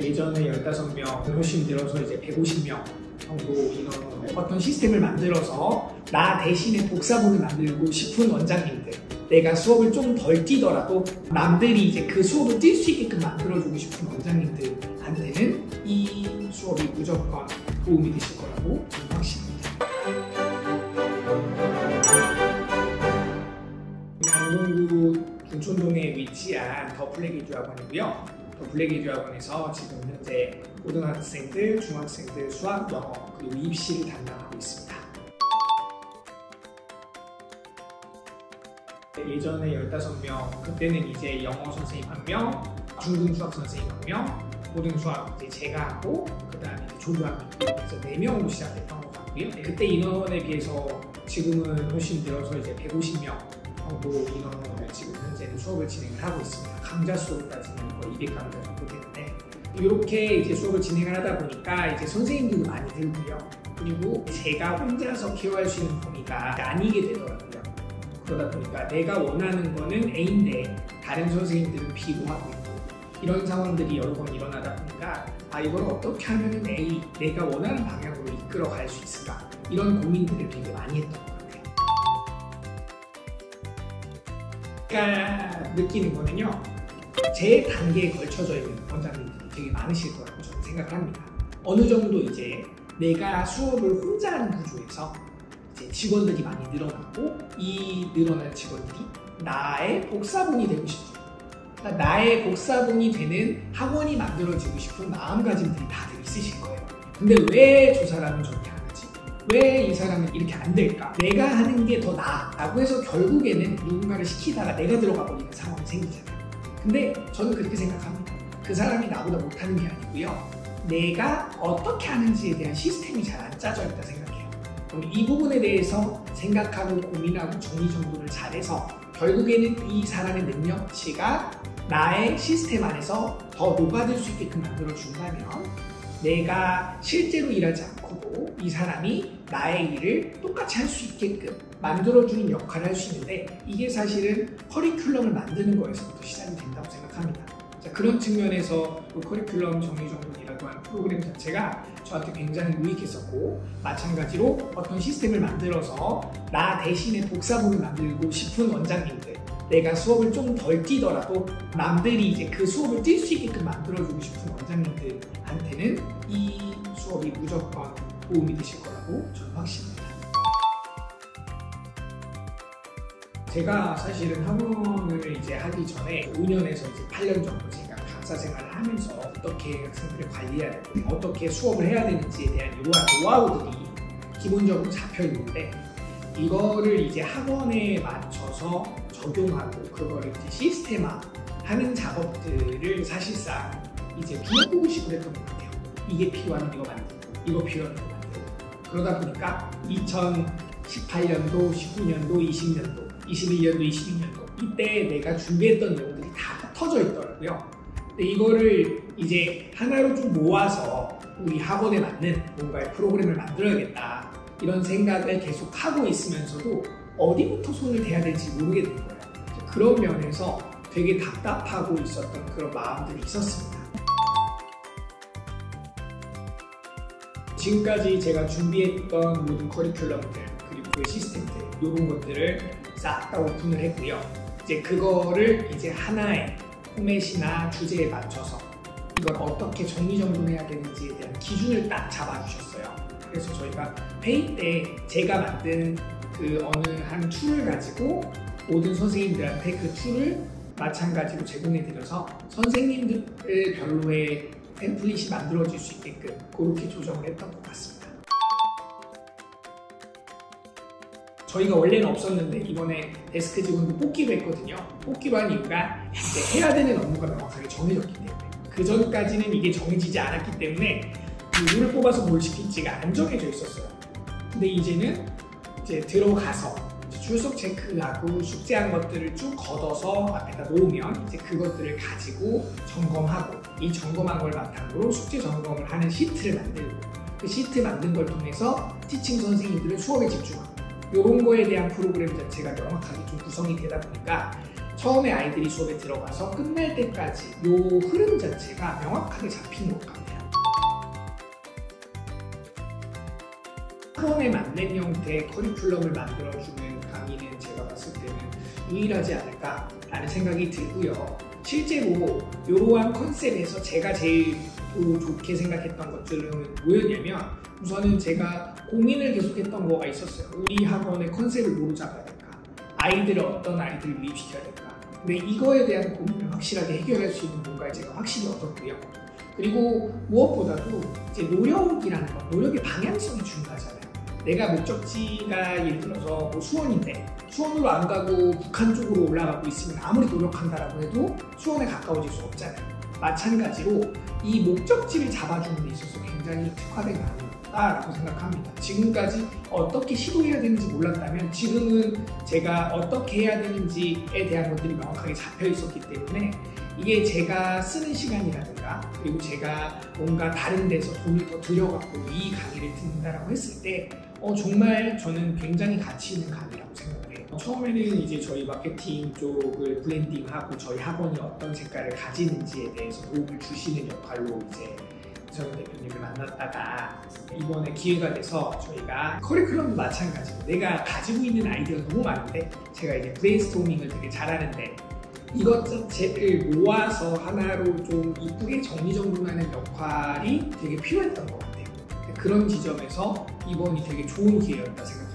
예전에 15명, 훨씬 늘어서 이제 150명 정도 이런 어떤 시스템을 만들어서 나 대신에 복사본을 만들고 싶은 원장님들, 내가 수업을 좀 덜 뛰더라도 남들이 이제 그 수업을 뛸 수 있게끔 만들어주고 싶은 원장님들한테는 이 수업이 무조건 도움이 되실 거라고 저는 확신합니다. 강동구 김촌동에 위치한 더 블랙에듀 학원이고요. 더 블랙에듀 학원에서 지금 현재 고등학생들, 중학생들 수학, 영어 그리고 입시를 담당하고 있습니다. 예전에 15명, 그때는 이제 영어 선생님 1명, 중등 수학 선생님 1명, 고등 수학 이제 제가 하고 그 다음에 조교학교 그래서 4명으로 시작했던 것 같고요. 그때 인원에 비해서 지금은 훨씬 늘어서 이제 150명 정도 인원을 지금 현재는 수업을 진행을 하고 있습니다. 강좌 수업까지는 거의 200강좌 정도 되는데 이렇게 이제 수업을 진행을 하다 보니까 이제 선생님들도 많이 늘고요. 그리고 제가 혼자서 케어할 수 있는 범위가 아니게 되더라고요. 그러다 보니까 내가 원하는 거는 A인데 다른 선생님들은 B로 하고 있고 이런 상황들이 여러 번 일어나다 보니까 이걸 어떻게 하면 A, 내가 원하는 방향으로 이끌어 갈 수 있을까 이런 고민들을 되게 많이 했던 것 같아요. 제가 느끼는 거는요, 제 단계에 걸쳐져 있는 원장님들이 되게 많으실 거라고 저는 생각을 합니다. 어느 정도 이제 내가 수업을 혼자 하는 구조에서 이제 직원들이 많이 늘어나고 이 늘어난 직원들이 나의 복사본이 되고 싶은, 그러니까 나의 복사본이 되는 학원이 만들어지고 싶은 마음가짐들이 다들 있으실 거예요. 근데 왜 저 사람은 저렇게 안 하지? 왜 이 사람은 이렇게 안 될까? 내가 하는 게 더 나아 라고 해서 결국에는 누군가를 시키다가 내가 들어가 버리는 상황이 생기잖아요. 근데 저는 그렇게 생각합니다. 그 사람이 나보다 못하는 게 아니고요, 내가 어떻게 하는지에 대한 시스템이 잘 안 짜져 있다 생각해요. 그럼 이 부분에 대해서 생각하고 고민하고 정리정돈을 잘해서 결국에는 이 사람의 능력치가 나의 시스템 안에서 더 녹아들 수 있게끔 만들어준다면 내가 실제로 일하지 않고도 이 사람이 나의 일을 똑같이 할 수 있게끔 만들어주는 역할을 할 수 있는데 이게 사실은 커리큘럼을 만드는 거에서부터 시작이 된다고 생각합니다. 자, 그런 측면에서 그 커리큘럼 정리정돈이라고 하는 프로그램 자체가 저한테 굉장히 유익했었고 마찬가지로 어떤 시스템을 만들어서 나 대신에 복사본을 만들고 싶은 원장님들, 내가 수업을 좀 덜 뛰더라도 남들이 이제 그 수업을 뛸 수 있게끔 만들어주고 싶은 원장님들한테는 이 수업이 무조건 도움이 되실 거라고 저는 확신합니다. 제가 사실은 학원을 이제 하기 전에 5년에서 이제 8년 정도 제가 강사 생활을 하면서 어떻게 학생들을 관리해야 되고 어떻게 수업을 해야 되는지에 대한 이러한 노하우들이 기본적으로 잡혀 있는데 이거를 이제 학원에 맞춰서 적용하고 그거를 이제 시스템화 하는 작업들을 사실상 이제 비교구식으로 했던 것 같아요. 이게 필요하면 이거 만들고 이거 필요하면 이거 만들고 그러다 보니까 2018년도, 19년도, 20년도 21년도, 22년도 이때 내가 준비했던 내용들이 다 터져 있더라고요. 근데 이거를 이제 하나로 좀 모아서 우리 학원에 맞는 뭔가의 프로그램을 만들어야겠다 이런 생각을 계속 하고 있으면서도 어디부터 손을 대야 될지 모르겠는 거예요. 그런 면에서 되게 답답하고 있었던 그런 마음들이 있었습니다. 지금까지 제가 준비했던 모든 커리큘럼들 그리고 그 시스템들 이런 것들을 싹 다 오픈을 했고요. 이제 그거를 이제 하나의 포맷이나 주제에 맞춰서 이걸 어떻게 정리정돈해야 되는지에 대한 기준을 딱 잡아주셨어요. 그래서 저희가 회의 때 제가 만든 그 어느 한 툴을 가지고 모든 선생님들한테 그 툴을 마찬가지로 제공해드려서 선생님들 별로의 템플릿이 만들어질 수 있게끔 그렇게 조정을 했던 것 같습니다. 저희가 원래는 없었는데 이번에 데스크 직원도 뽑기로 했거든요. 뽑기로 한 이유가 이제 해야 되는 업무가 명확하게 정해졌기 때문에 그 전까지는 이게 정해지지 않았기 때문에 누구를 뽑아서 뭘 시킬지가 안 정해져 있었어요. 근데 이제는 이제 들어가서 출석 체크하고 숙제한 것들을 쭉 걷어서 앞에다 놓으면 이제 그것들을 가지고 점검하고 이 점검한 걸 바탕으로 숙제 점검을 하는 시트를 만들고 그 시트 만든 걸 통해서 티칭 선생님들은 수업에 집중하고 이런 거에 대한 프로그램 자체가 명확하게 좀 구성이 되다 보니까 처음에 아이들이 수업에 들어가서 끝날 때까지 이 흐름 자체가 명확하게 잡힌 것 같아요. 학원에 맞는 형태의 커리큘럼을 만들어주는 강의는 제가 봤을 때는 유일하지 않을까라는 생각이 들고요. 실제로 이러한 컨셉에서 제가 제일 좋게 생각했던 것들은 뭐였냐면, 우선은 제가 고민을 계속했던 거가 있었어요. 우리 학원의 컨셉을 뭐로 잡아야 될까? 어떤 아이들을 유입시켜야 될까? 근데 이거에 대한 고민을 확실하게 해결할 수 있는 뭔가를 제가 확실히 얻었고요. 그리고 무엇보다도 이제 노력이라는 건, 노력의 방향성이 중요하잖아요. 내가 목적지가 예를 들어서 뭐 수원인데 수원으로 안 가고 북한 쪽으로 올라가고 있으면 아무리 노력한다라고 해도 수원에 가까워질 수 없잖아요. 마찬가지로 이 목적지를 잡아주는 데 있어서 굉장히 특화된 강의다라고 생각합니다. 지금까지 어떻게 시도해야 되는지 몰랐다면 지금은 제가 어떻게 해야 되는지에 대한 것들이 명확하게 잡혀 있었기 때문에 이게 제가 쓰는 시간이라든가 그리고 제가 뭔가 다른 데서 돈을 더 들여갖고 이 강의를 듣는다라고 했을 때 정말 저는 굉장히 가치 있는 강의라고 생각을 해요. 처음에는 이제 저희 마케팅 쪽을 블렌딩하고 저희 학원이 어떤 색깔을 가지는지에 대해서 도움을 주시는 역할로 이제 이성윤 대표님을 만났다가 이번에 기회가 돼서 저희가 커리큘럼도 마찬가지로 내가 가지고 있는 아이디어가 너무 많은데 제가 이제 브레인스토밍을 되게 잘하는데 이것 자체를 모아서 하나로 좀 이쁘게 정리정돈하는 역할이 되게 필요했던 것 같아요. 그런 지점에서 이번이 되게 좋은 기회였다 생각합니다.